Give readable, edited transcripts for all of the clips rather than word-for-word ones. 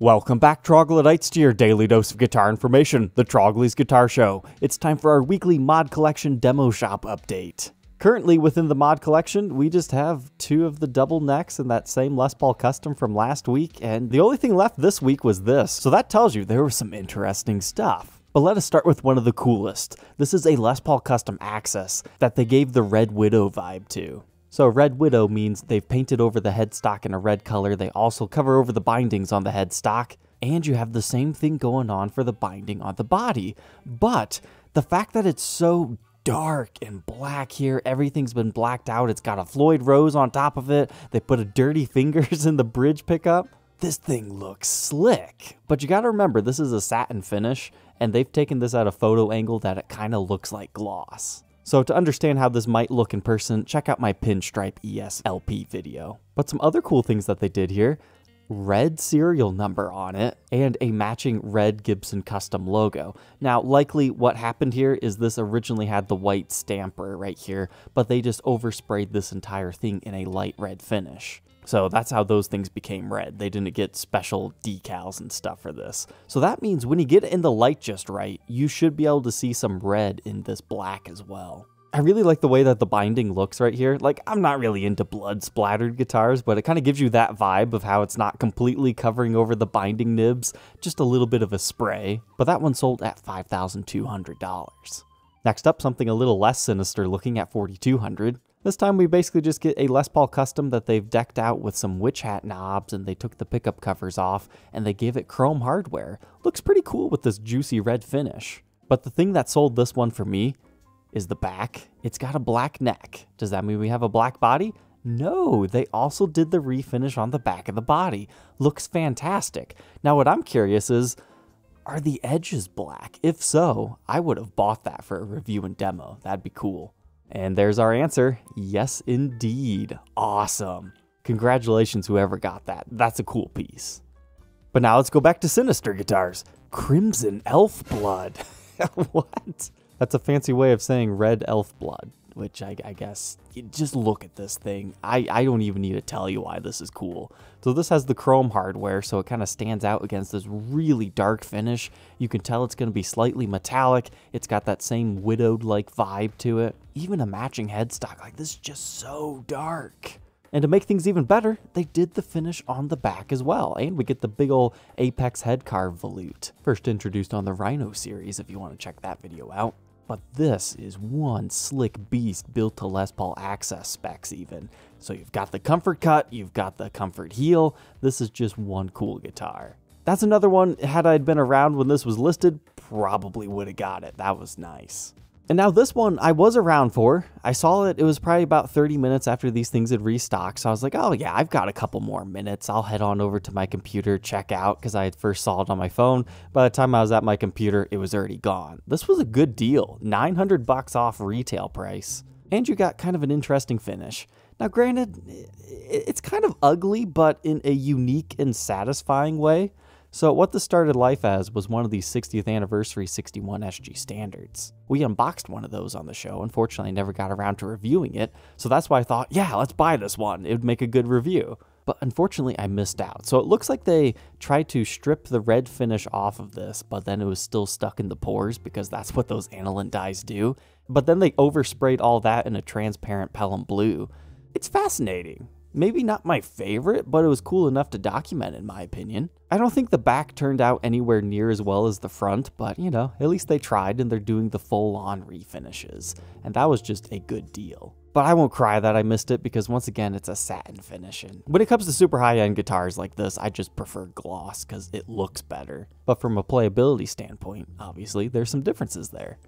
Welcome back, Troglodytes, to your daily dose of guitar information, the Trogly's Guitar Show. It's time for our weekly mod collection demo shop update. Currently, within the mod collection, we just have 2 of the double necks and that same Les Paul Custom from last week, and the only thing left this week was this, so that tells you there was some interesting stuff. But let us start with one of the coolest. This is a Les Paul Custom Axcess that they gave the Red Widow vibe to. So Red Widow means they've painted over the headstock in a red color, they also cover over the bindings on the headstock, and you have the same thing going on for the binding on the body. But the fact that it's so dark and black here, everything's been blacked out, it's got a Floyd Rose on top of it, they put a Dirty Fingers in the bridge pickup. This thing looks slick. But you gotta remember, this is a satin finish, and they've taken this at a photo angle that it kinda looks like gloss. So to understand how this might look in person, check out my Pinstripe ES-LP video. But some other cool things that they did here, red serial number on it, and a matching red Gibson custom logo. Now, likely what happened here is this originally had the white stamper right here, but they just oversprayed this entire thing in a light red finish. So that's how those things became red. They didn't get special decals and stuff for this. So that means when you get it in the light just right, you should be able to see some red in this black as well. I really like the way that the binding looks right here. Like, I'm not really into blood splattered guitars, but it kind of gives you that vibe of how it's not completely covering over the binding nibs, just a little bit of a spray. But that one sold at $5,200. Next up, something a little less sinister looking at $4,200. This time we basically just get a Les Paul Custom that they've decked out with some witch hat knobs, and they took the pickup covers off and they gave it chrome hardware. Looks pretty cool with this juicy red finish. But the thing that sold this one for me is the back. It's got a black neck. Does that mean we have a black body? No, they also did the refinish on the back of the body. Looks fantastic. Now what I'm curious is, are the edges black? If so, I would have bought that for a review and demo. That'd be cool. And there's our answer. Yes, indeed. Awesome. Congratulations, whoever got that. That's a cool piece. But now let's go back to sinister guitars. Crimson Elf Blood. What? That's a fancy way of saying red elf blood, which I guess, just look at this thing. I don't even need to tell you why this is cool. So this has the chrome hardware, so it kind of stands out against this really dark finish. You can tell it's going to be slightly metallic. It's got that same widowed-like vibe to it. Even a matching headstock, like this is just so dark. And to make things even better, they did the finish on the back as well, and we get the big ol' Apex head carve volute. First introduced on the Rhino series if you want to check that video out. But this is one slick beast built to Les Paul Axcess specs even. So you've got the comfort cut, you've got the comfort heel, this is just one cool guitar. That's another one, had I been around when this was listed, probably would have got it. That was nice. And now this one I was around for. I saw it was probably about 30 minutes after these things had restocked. So I was like, oh yeah, I've got a couple more minutes. I'll head on over to my computer, check out, because I had first saw it on my phone. By the time I was at my computer, it was already gone. This was a good deal, $900 off retail price. And you got kind of an interesting finish. Now granted, it's kind of ugly, but in a unique and satisfying way. So what this started life as was one of these 60th anniversary 61 SG standards. We unboxed one of those on the show. Unfortunately, I never got around to reviewing it. So that's why I thought, yeah, let's buy this one. It would make a good review. But unfortunately, I missed out. So it looks like they tried to strip the red finish off of this, but then it was still stuck in the pores because that's what those aniline dyes do. But then they oversprayed all that in a transparent Pelham blue. It's fascinating. Maybe not my favorite, but it was cool enough to document in my opinion. I don't think the back turned out anywhere near as well as the front, but you know, at least they tried and they're doing the full-on refinishes. And that was just a good deal. But I won't cry that I missed it because once again, it's a satin finish. And when it comes to super high-end guitars like this, I just prefer gloss because it looks better. But from a playability standpoint, obviously, there's some differences there.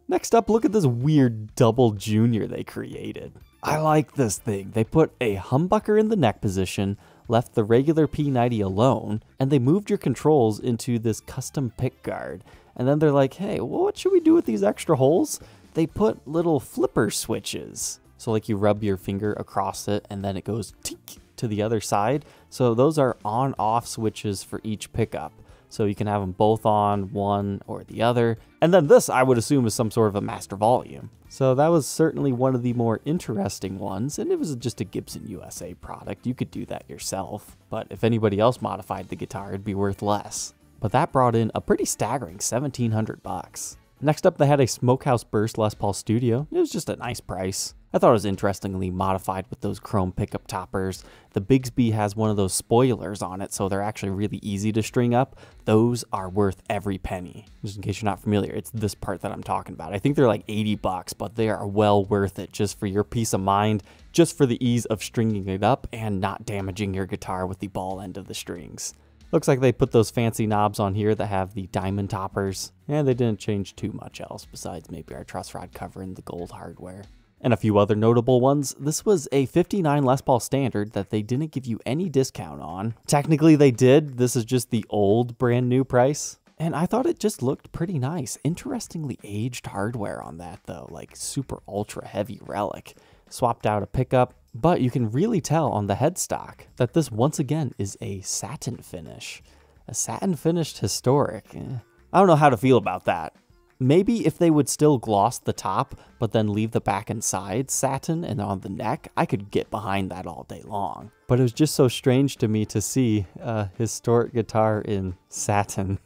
Next up, look at this weird double junior they created. I like this thing. They put a humbucker in the neck position, left the regular P90 alone, and they moved your controls into this custom pick guard. And then they're like, hey, well, what should we do with these extra holes? They put little flipper switches. So like you rub your finger across it and then it goes tink to the other side. So those are on-off switches for each pickup. so you can have them both on, one or the other. And then this, I would assume, is some sort of a master volume. So that was certainly one of the more interesting ones, and it was just a Gibson USA product. You could do that yourself, but if anybody else modified the guitar, it'd be worth less. But that brought in a pretty staggering $1,700. Next up, they had a Smokehouse Burst Les Paul Studio. It was just a nice price. I thought it was interestingly modified with those chrome pickup toppers. The Bigsby has one of those spoilers on it, so they're actually really easy to string up. Those are worth every penny. Just in case you're not familiar, it's this part that I'm talking about. I think they're like $80, but they are well worth it just for your peace of mind, just for the ease of stringing it up and not damaging your guitar with the ball end of the strings. Looks like they put those fancy knobs on here that have the diamond toppers, and they didn't change too much else besides maybe our truss rod cover and the gold hardware. And a few other notable ones. This was a 59 Les Paul Standard that they didn't give you any discount on. Technically they did, this is just the old brand new price. And I thought it just looked pretty nice. Interestingly aged hardware on that though, like super ultra heavy relic. Swapped out a pickup, but you can really tell on the headstock that this once again is a satin finish. A satin finished historic. I don't know how to feel about that. Maybe if they would still gloss the top, but then leave the back and sides satin and on the neck, I could get behind that all day long. But it was just so strange to me to see a historic guitar in satin.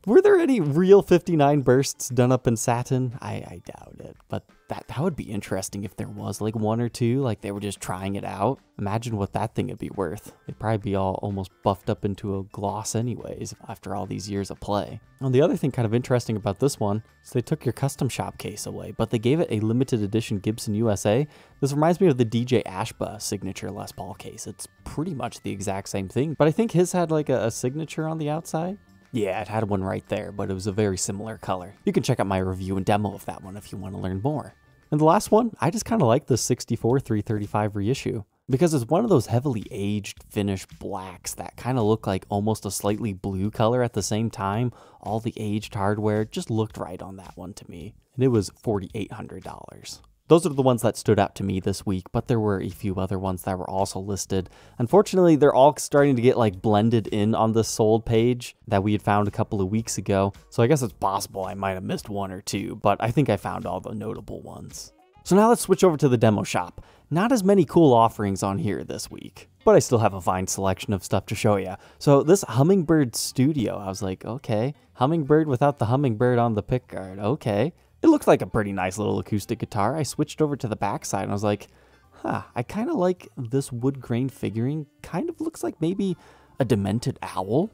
Were there any real 59 bursts done up in satin? I doubt it, but that would be interesting if there was like one or two, like they were just trying it out. Imagine what that thing would be worth. It'd probably be all almost buffed up into a gloss anyways after all these years of play. And the other thing kind of interesting about this one is they took your custom shop case away, but they gave it a limited edition Gibson USA. This reminds me of the DJ Ashba signature Les Paul case. It's pretty much the exact same thing, but I think his had like a signature on the outside. Yeah, it had one right there, but it was a very similar color. You can check out my review and demo of that one if you want to learn more. And the last one, I just kind of like the 64 335 Reissue because it's one of those heavily aged finished blacks that kind of look like almost a slightly blue color at the same time. All the aged hardware just looked right on that one to me, and it was $4,800. Those are the ones that stood out to me this week, but there were a few other ones that were also listed. Unfortunately, they're all starting to get like blended in on the sold page that we had found a couple of weeks ago. So I guess it's possible I might have missed one or two, but I think I found all the notable ones. So now let's switch over to the demo shop. Not as many cool offerings on here this week, but I still have a fine selection of stuff to show you. So this Hummingbird Studio, I was like, okay, Hummingbird without the Hummingbird on the pickguard, okay. It looks like a pretty nice little acoustic guitar. I switched over to the backside and I was like, I kind of like this wood grain figuring. Kind of looks like maybe a demented owl.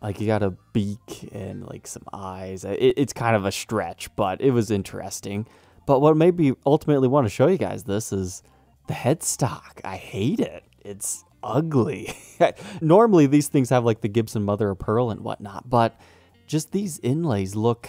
Like you got a beak and like some eyes. It's kind of a stretch, but it was interesting. But what made me ultimately want to show you guys this is the headstock. I hate it. It's ugly. Normally these things have like the Gibson mother of pearl and whatnot, but just these inlays look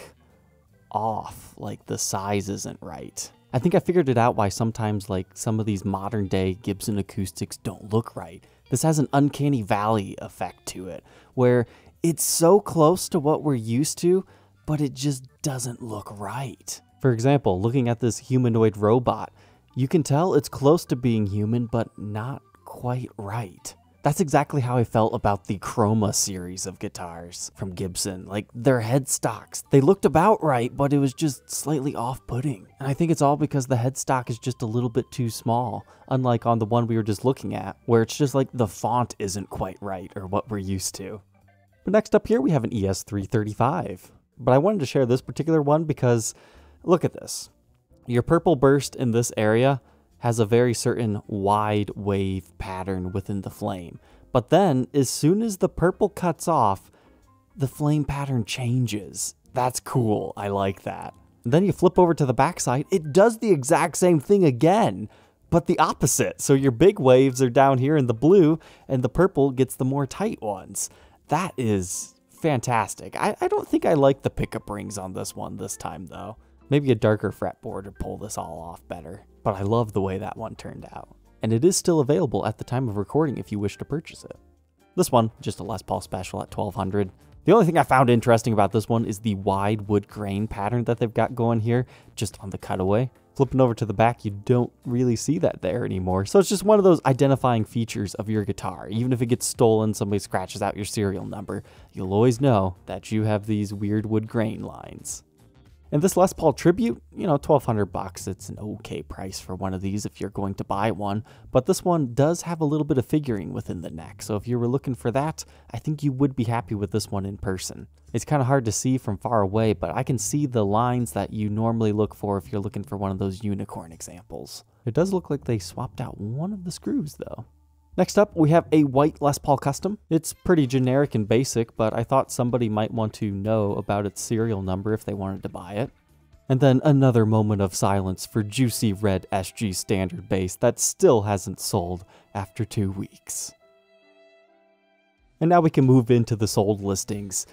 off, like the size isn't right. I think I figured it out why sometimes like some of these modern day Gibson acoustics don't look right. This has an uncanny valley effect to it where it's so close to what we're used to, but it just doesn't look right. For example, looking at this humanoid robot, you can tell it's close to being human, but not quite right. That's exactly how I felt about the Chroma series of guitars from Gibson. Like, their headstocks, they looked about right, but it was just slightly off-putting. And I think it's all because the headstock is just a little bit too small, unlike on the one we were just looking at, where it's just like the font isn't quite right, or what we're used to. But next up here, we have an ES-335. But I wanted to share this particular one because, look at this. Your purple burst in this area has a very certain wide wave pattern within the flame. But then, as soon as the purple cuts off, the flame pattern changes. That's cool, I like that. And then you flip over to the backside, it does the exact same thing again, but the opposite. So your big waves are down here in the blue, and the purple gets the more tight ones. That is fantastic. I don't think I like the pickup rings on this one this time though. Maybe a darker fretboard would pull this all off better. But I love the way that one turned out. And it is still available at the time of recording if you wish to purchase it. This one, just a Les Paul Special at $1,200. The only thing I found interesting about this one is the wide wood grain pattern that they've got going here, just on the cutaway. Flipping over to the back, you don't really see that there anymore. So it's just one of those identifying features of your guitar. Even if it gets stolen, somebody scratches out your serial number, you'll always know that you have these weird wood grain lines. And this Les Paul Tribute, you know, $1,200. It's an okay price for one of these if you're going to buy one. But this one does have a little bit of figuring within the neck. So if you were looking for that, I think you would be happy with this one in person. It's kind of hard to see from far away, but I can see the lines that you normally look for if you're looking for one of those unicorn examples. It does look like they swapped out one of the screws though. Next up, we have a white Les Paul Custom. It's pretty generic and basic, but I thought somebody might want to know about its serial number if they wanted to buy it. And then another moment of silence for juicy red SG standard bass that still hasn't sold after 2 weeks. And now we can move into the sold listings.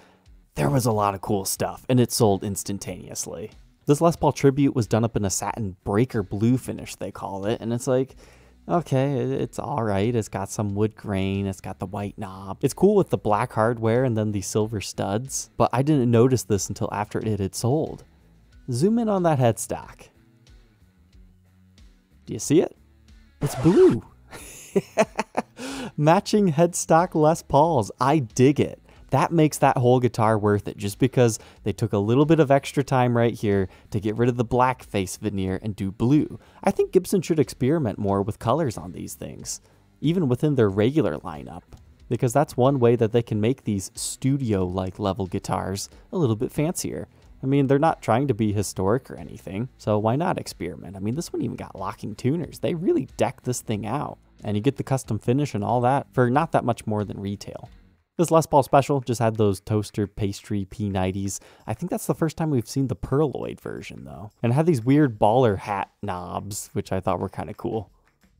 There was a lot of cool stuff, and it sold instantaneously. This Les Paul Tribute was done up in a satin breaker blue finish, they call it, and it's like, okay, it's alright. It's got some wood grain. It's got the white knob. It's cool with the black hardware and then the silver studs, but I didn't notice this until after it had sold. Zoom in on that headstock. Do you see it? It's blue. Matching headstock Les Pauls. I dig it. That makes that whole guitar worth it just because they took a little bit of extra time right here to get rid of the black face veneer and do blue. I think Gibson should experiment more with colors on these things, even within their regular lineup, because that's one way that they can make these studio-like level guitars a little bit fancier. I mean, they're not trying to be historic or anything, so why not experiment? I mean, this one even got locking tuners. They really decked this thing out, and you get the custom finish and all that for not that much more than retail. This Les Paul Special just had those toaster pastry P90s. I think that's the first time we've seen the Pearloid version though. And it had these weird baller hat knobs, which I thought were kind of cool.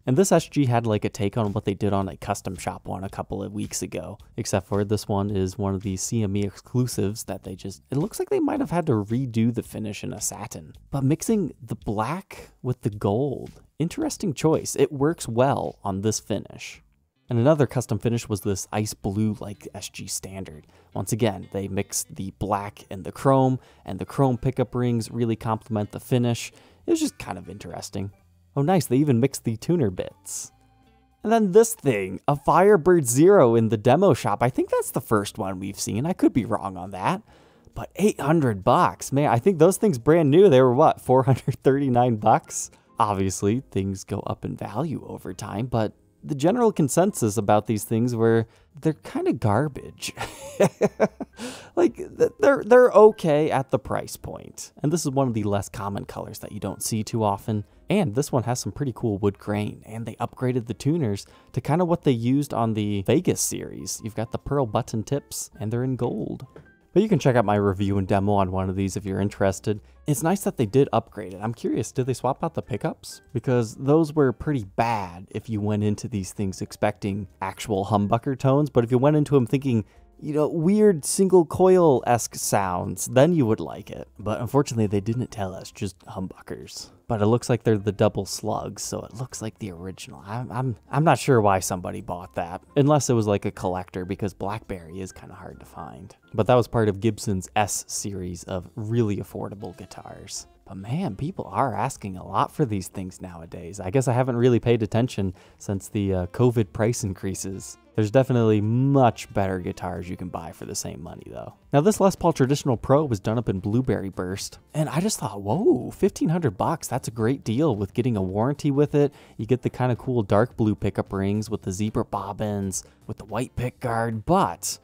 And this SG had like a take on what they did on a custom shop one a couple of weeks ago. Except for this one is one of the CME exclusives that they just, it looks like they might have had to redo the finish in a satin. But mixing the black with the gold, interesting choice. It works well on this finish. And another custom finish was this ice blue like SG standard. Once again, they mixed the black and the chrome pickup rings really complement the finish. It was just kind of interesting. Oh nice, they even mixed the tuner bits. And then this thing, a Firebird Zero in the demo shop. I think that's the first one we've seen. I could be wrong on that. But $800, man, I think those things brand new. They were what, $439? Obviously, things go up in value over time, but the general consensus about these things were they're kind of garbage. Like they're okay at the price point. And this is one of the less common colors that you don't see too often. And this one has some pretty cool wood grain, and they upgraded the tuners to kind of what they used on the Vegas series. You've got the pearl button tips and they're in gold. But you can check out my review and demo on one of these if you're interested. It's nice that they did upgrade it. I'm curious, did they swap out the pickups? Because those were pretty bad if you went into these things expecting actual humbucker tones. But if you went into them thinking, you know, weird single coil-esque sounds, then you would like it. But unfortunately, they didn't tell us, just humbuckers. But it looks like they're the double slugs, so it looks like the original. I'm not sure why somebody bought that, unless it was like a collector, because Blackberry is kind of hard to find. But that was part of Gibson's S series of really affordable guitars. But man, people are asking a lot for these things nowadays. I guess I haven't really paid attention since the COVID price increases. There's definitely much better guitars you can buy for the same money though. Now this Les Paul Traditional Pro was done up in Blueberry Burst, and I just thought, whoa, $1,500, that's a great deal with getting a warranty with it. You get the kind of cool dark blue pickup rings with the zebra bobbins, with the white pick guard, but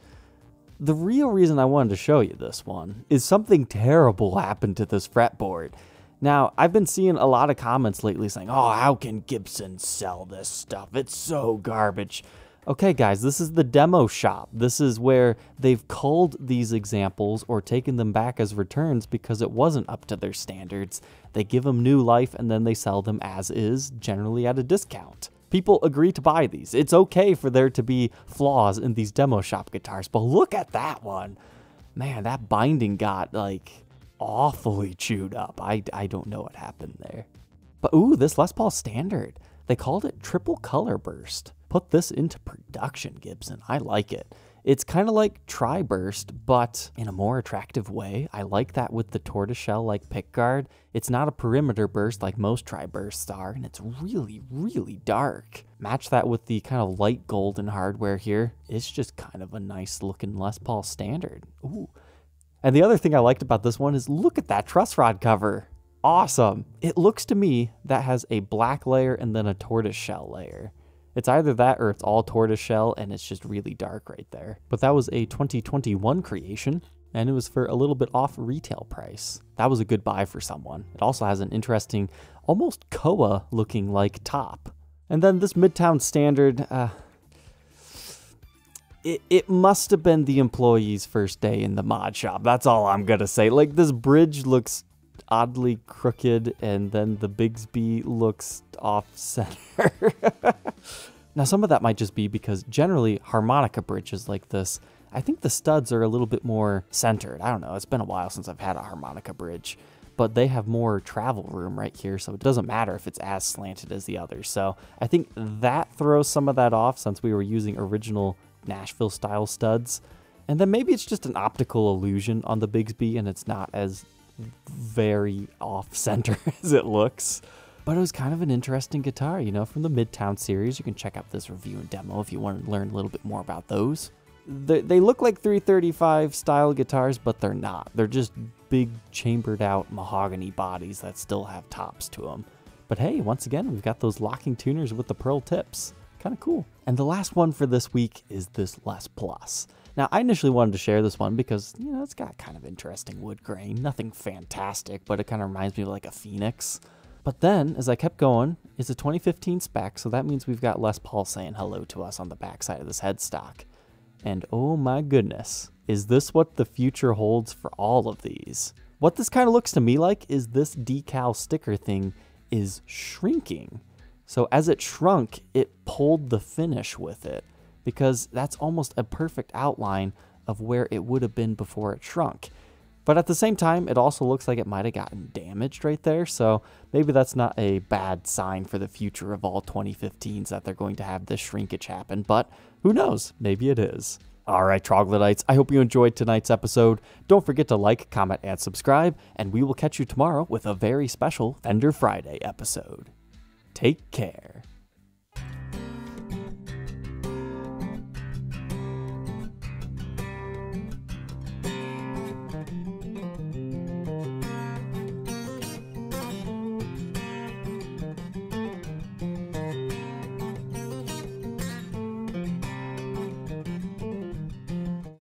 the real reason I wanted to show you this one is something terrible happened to this fretboard. Now, I've been seeing a lot of comments lately saying, oh, how can Gibson sell this stuff? It's so garbage. Okay, guys, this is the demo shop. This is where they've culled these examples or taken them back as returns because it wasn't up to their standards. They give them new life and then they sell them as is, generally at a discount. People agree to buy these. It's okay for there to be flaws in these demo shop guitars, but look at that one. Man, that binding got like awfully chewed up. I don't know what happened there. But ooh, this Les Paul Standard. They called it Triple Color Burst. Put this into production, Gibson. I like it. It's kind of like Tri-Burst, but in a more attractive way. I like that with the tortoiseshell-like pickguard. It's not a perimeter burst like most Tri-Bursts are, and it's really, really dark. Match that with the kind of light golden hardware here. It's just kind of a nice looking Les Paul standard. Ooh. And the other thing I liked about this one is look at that truss rod cover. Awesome. It looks to me that has a black layer and then a tortoiseshell layer. It's either that or it's all tortoiseshell and it's just really dark right there. But that was a 2021 creation and it was for a little bit off retail price. That was a good buy for someone. It also has an interesting, almost koa looking like top. And then this Midtown standard, it must have been the employee's first day in the mod shop. That's all I'm gonna say. Like, this bridge looks oddly crooked and then the Bigsby looks off center. Now some of that might just be because generally harmonica bridges like this, I think the studs are a little bit more centered. I don't know, it's been a while since I've had a harmonica bridge, but they have more travel room right here, so it doesn't matter if it's as slanted as the others. So I think that throws some of that off since we were using original Nashville style studs. And then maybe it's just an optical illusion on the Bigsby and it's not as very off center as it looks. But it was kind of an interesting guitar, you know, from the Midtown series. You can check out this review and demo if you want to learn a little bit more about those. They look like 335 style guitars, but they're not. They're just big chambered out mahogany bodies that still have tops to them. But hey, once again, we've got those locking tuners with the pearl tips. Kind of cool. And the last one for this week is this Les Plus. Now, I initially wanted to share this one because, you know, it's got kind of interesting wood grain. Nothing fantastic, but it kind of reminds me of like a Phoenix. But then, as I kept going, it's a 2015 spec, so that means we've got Les Paul saying hello to us on the backside of this headstock. And oh my goodness, is this what the future holds for all of these? What this kind of looks to me like is this decal sticker thing is shrinking. So as it shrunk, it pulled the finish with it, because that's almost a perfect outline of where it would have been before it shrunk. But at the same time, it also looks like it might have gotten damaged right there, so maybe that's not a bad sign for the future of all 2015s that they're going to have this shrinkage happen, but who knows, maybe it is. Alright, troglodytes, I hope you enjoyed tonight's episode. Don't forget to like, comment, and subscribe, and we will catch you tomorrow with a very special Fender Friday episode. Take care.